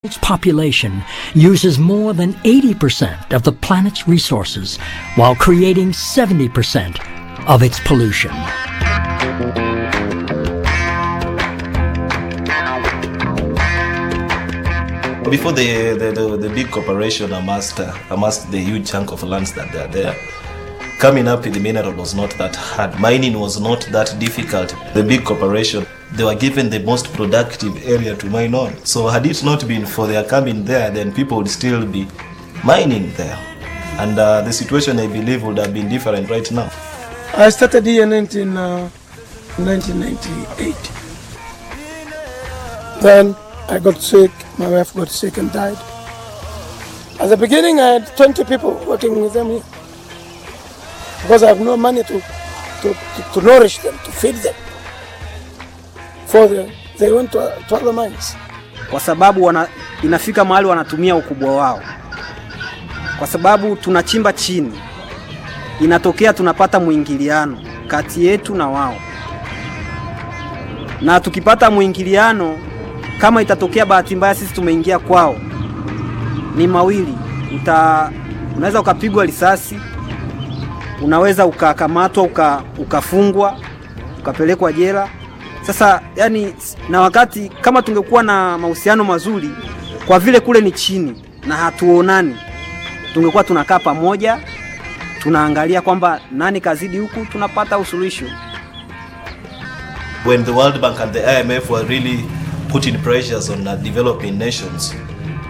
Its population uses more than 80% of the planet's resources while creating 70% of its pollution. Before the big corporation amassed the huge chunk of lands that they are there, coming up with the mineral was not that hard. Mining was not that difficult. The big corporation, they were given the most productive area to mine on. So had it not been for their coming there, then people would still be mining there. And the situation, I believe, would have been different right now. I started here in 1998. Then I got sick, my wife got sick and died. At the beginning, I had 20 people working with them here. Because I have no money to nourish them, to feed them. They went to other mines. Kwa sababu inafika mahali wanatumia ukubwa wao. Kwa sababu tunachimba chini. Inatokea tunapata muingiliano kati yetu na wao. Na tukipata muingiliano, kama itatokea bahati mbaya sisi tumeingia kwao, ni mawili. Unaweza ukapigwa risasi, unaweza ukakamatwa, ukafungwa, ukapelekwa jela. Sasa yani, na wakati kama tungekuwa na mahusiano mazuri, kwa vile kule ni chini na hatuonani, tungekuwa tunakaa pamoja, tunaangalia kwamba nani kazidi huku, tunapata usuluhisho. When the World Bank and the IMF were really putting pressures on developing nations,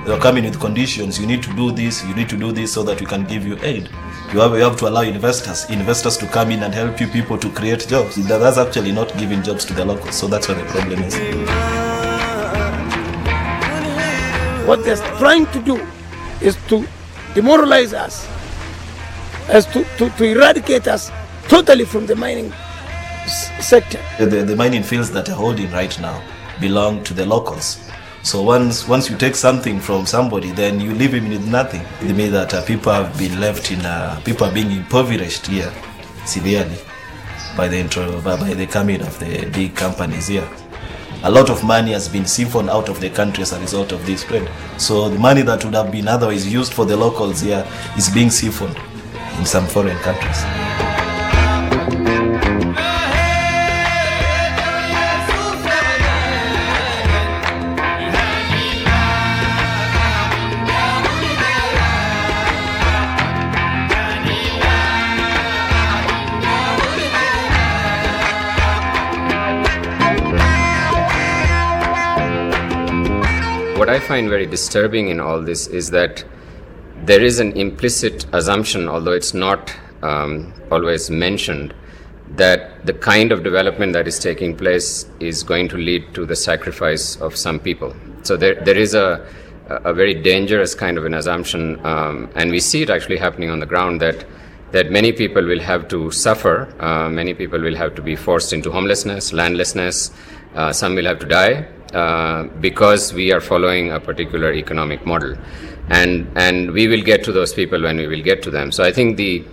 they were coming with conditions. You need to do this, you need to do this so that we can give you aid. You have to allow investors to come in and help you people to create jobs. That's actually not giving jobs to the locals, so that's where the problem is. What they're trying to do is to demoralize us, as to eradicate us totally from the mining sector. The mining fields that are holding right now belong to the locals. So once you take something from somebody, then you leave him with nothing. It means that people have been left people are being impoverished here severely by the coming of the big companies here. A lot of money has been siphoned out of the country as a result of this trade. So the money that would have been otherwise used for the locals here is being siphoned in some foreign countries. What I find very disturbing in all this is that there is an implicit assumption, although it's not always mentioned, that the kind of development that is taking place is going to lead to the sacrifice of some people. So there is a very dangerous kind of an assumption, and we see it actually happening on the ground, that many people will have to suffer, many people will have to be forced into homelessness, landlessness, some will have to die, because we are following a particular economic model, and we will get to those people when we will get to them. So I think the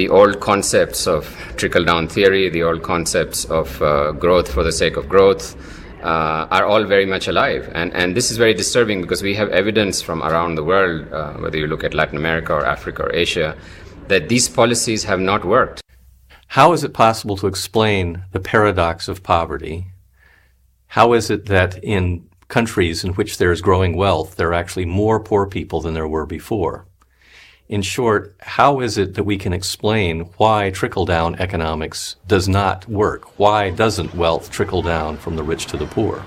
old concepts of trickle-down theory, the old concepts of growth for the sake of growth, are all very much alive, and this is very disturbing because we have evidence from around the world, whether you look at Latin America or Africa or Asia, that these policies have not worked. How is it possible to explain the paradox of poverty? How is it that in countries in which there is growing wealth, there are actually more poor people than there were before? In short, how is it that we can explain why trickle-down economics does not work? Why doesn't wealth trickle down from the rich to the poor?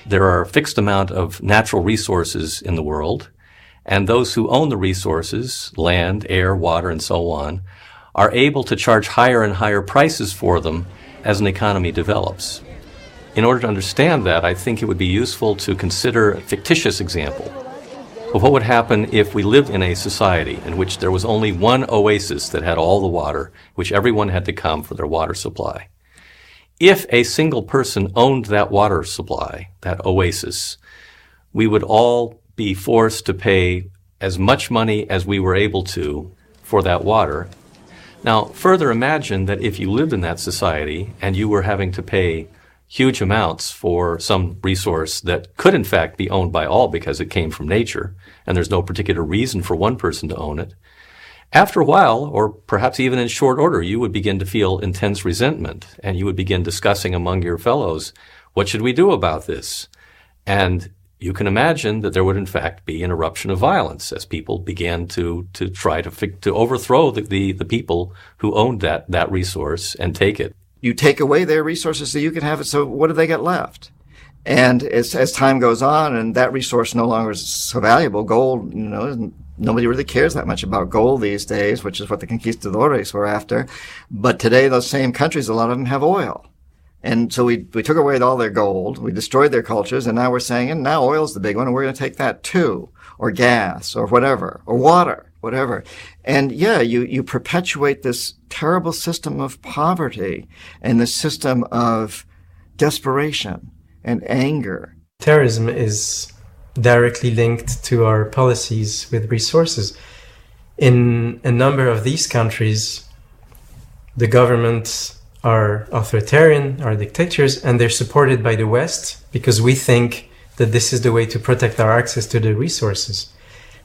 There are a fixed amount of natural resources in the world, and those who own the resources, land, air, water, and so on, are able to charge higher and higher prices for them as an economy develops. In order to understand that, I think it would be useful to consider a fictitious example of what would happen if we lived in a society in which there was only one oasis that had all the water, which everyone had to come for their water supply. If a single person owned that water supply, that oasis, we would all be forced to pay as much money as we were able to for that water. Now, further imagine that if you lived in that society and you were having to pay huge amounts for some resource that could in fact be owned by all because it came from nature, and there's no particular reason for one person to own it, after a while, or perhaps even in short order, you would begin to feel intense resentment, and you would begin discussing among your fellows, what should we do about this? And you can imagine that there would in fact be an eruption of violence as people began to try to overthrow the people who owned that resource and take it. You take away their resources so you can have it, so what do they get left? And as time goes on and that resource no longer is so valuable, gold, nobody really cares that much about gold these days, which is what the conquistadores were after. But today, those same countries, a lot of them have oil. And so we took away all their gold, we destroyed their cultures, and now we're saying, and now oil's the big one, and we're going to take that too, or gas, or whatever, or water, whatever. And yeah, you perpetuate this terrible system of poverty and this system of desperation and anger. Terrorism is directly linked to our policies with resources. In a number of these countries, the governments are authoritarian, are dictators, and they're supported by the West because we think that this is the way to protect our access to the resources.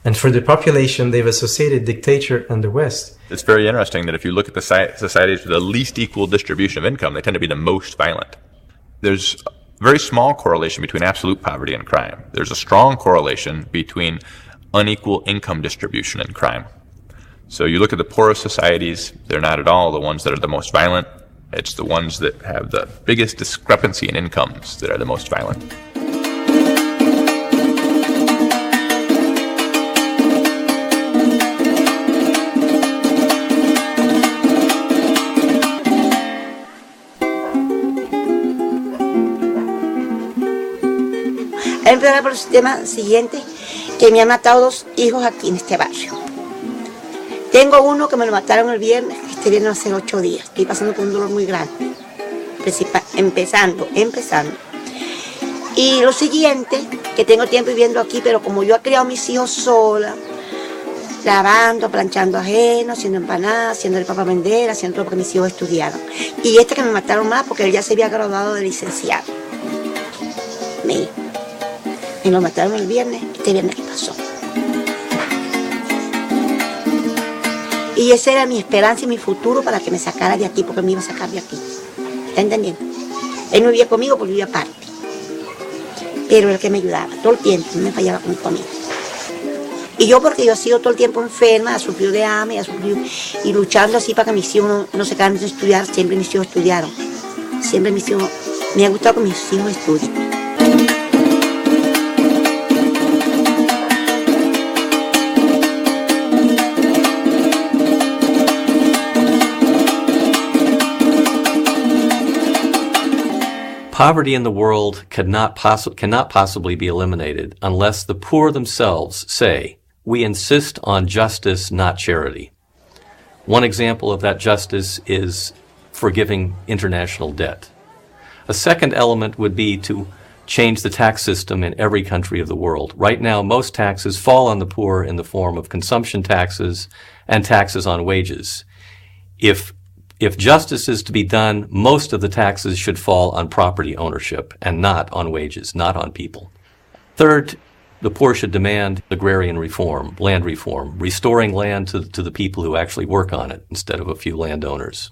And for the population, they've associated dictator and the West. It's very interesting that if you look at the societies with the least equal distribution of income, they tend to be the most violent. There's very small correlation between absolute poverty and crime. There's a strong correlation between unequal income distribution and crime. So you look at the poorest societies, they're not at all the ones that are the most violent. It's the ones that have the biggest discrepancy in incomes that are the most violent. Empezar por el sistema siguiente, que me han matado 2 hijos aquí en este barrio. Tengo uno que me lo mataron el viernes, que este viernes hace 8 días. Estoy pasando por un dolor muy grande. Empezando. Y lo siguiente, que tengo tiempo viviendo aquí, pero como yo he criado a mis hijos sola, lavando, planchando ajeno, haciendo empanadas, haciendo el papa vender, haciendo todo porque mis hijos estudiaron. Y que me mataron más porque él ya se había graduado de licenciado. Me lo mataron el viernes, este viernes que pasó. Y esa era mi esperanza y mi futuro para que me sacara de aquí, porque me iba a sacar de aquí. ¿Está entendiendo? Él no vivía conmigo porque vivía aparte. Pero el que me ayudaba, todo el tiempo, no me fallaba conmigo. Y yo, porque yo he sido todo el tiempo enferma, he sufrido de hambre, y luchando así para que mis hijos no se quedaran de estudiar, siempre mis hijos estudiaron. Siempre mis hijos, me ha gustado que mis hijos estudien. Poverty in the world cannot possibly be eliminated unless the poor themselves say, we insist on justice, not charity. One example of that justice is forgiving international debt. A second element would be to change the tax system in every country of the world. Right now, most taxes fall on the poor in the form of consumption taxes and taxes on wages. If justice is to be done, most of the taxes should fall on property ownership and not on wages, not on people. Third, the poor should demand agrarian reform, land reform, restoring land to the people who actually work on it instead of a few landowners.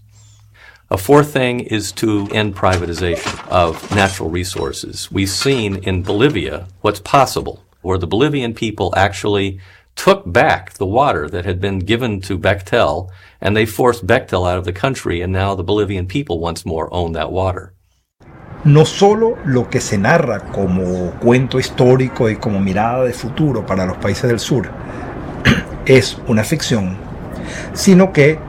A fourth thing is to end privatization of natural resources. We've seen in Bolivia what's possible, where the Bolivian people actually took back the water that had been given to Bechtel, and they forced Bechtel out of the country, and now the Bolivian people once more own that water. No solo lo que se narra como cuento histórico y como mirada de futuro para los países del sur es una ficción, sino que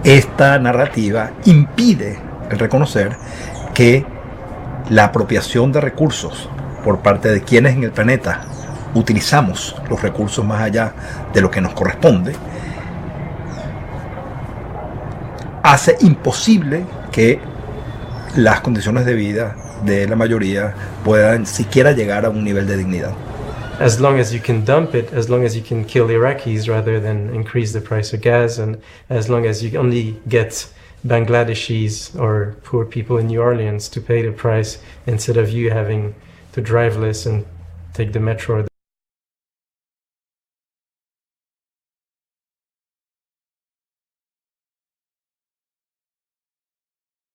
esta narrativa impide el reconocer que la apropiación de recursos por parte de quienes en el planeta utilizamos los recursos más allá de lo que nos corresponde, hace imposible que las condiciones de vida de la mayoría puedan siquiera llegar a un nivel de dignidad. As long as you can dump it, as long as you can kill Iraqis rather than increase the price of gas, and as long as you only get Bangladeshis or poor people in New Orleans to pay the price instead of you having to drive less and take the metro.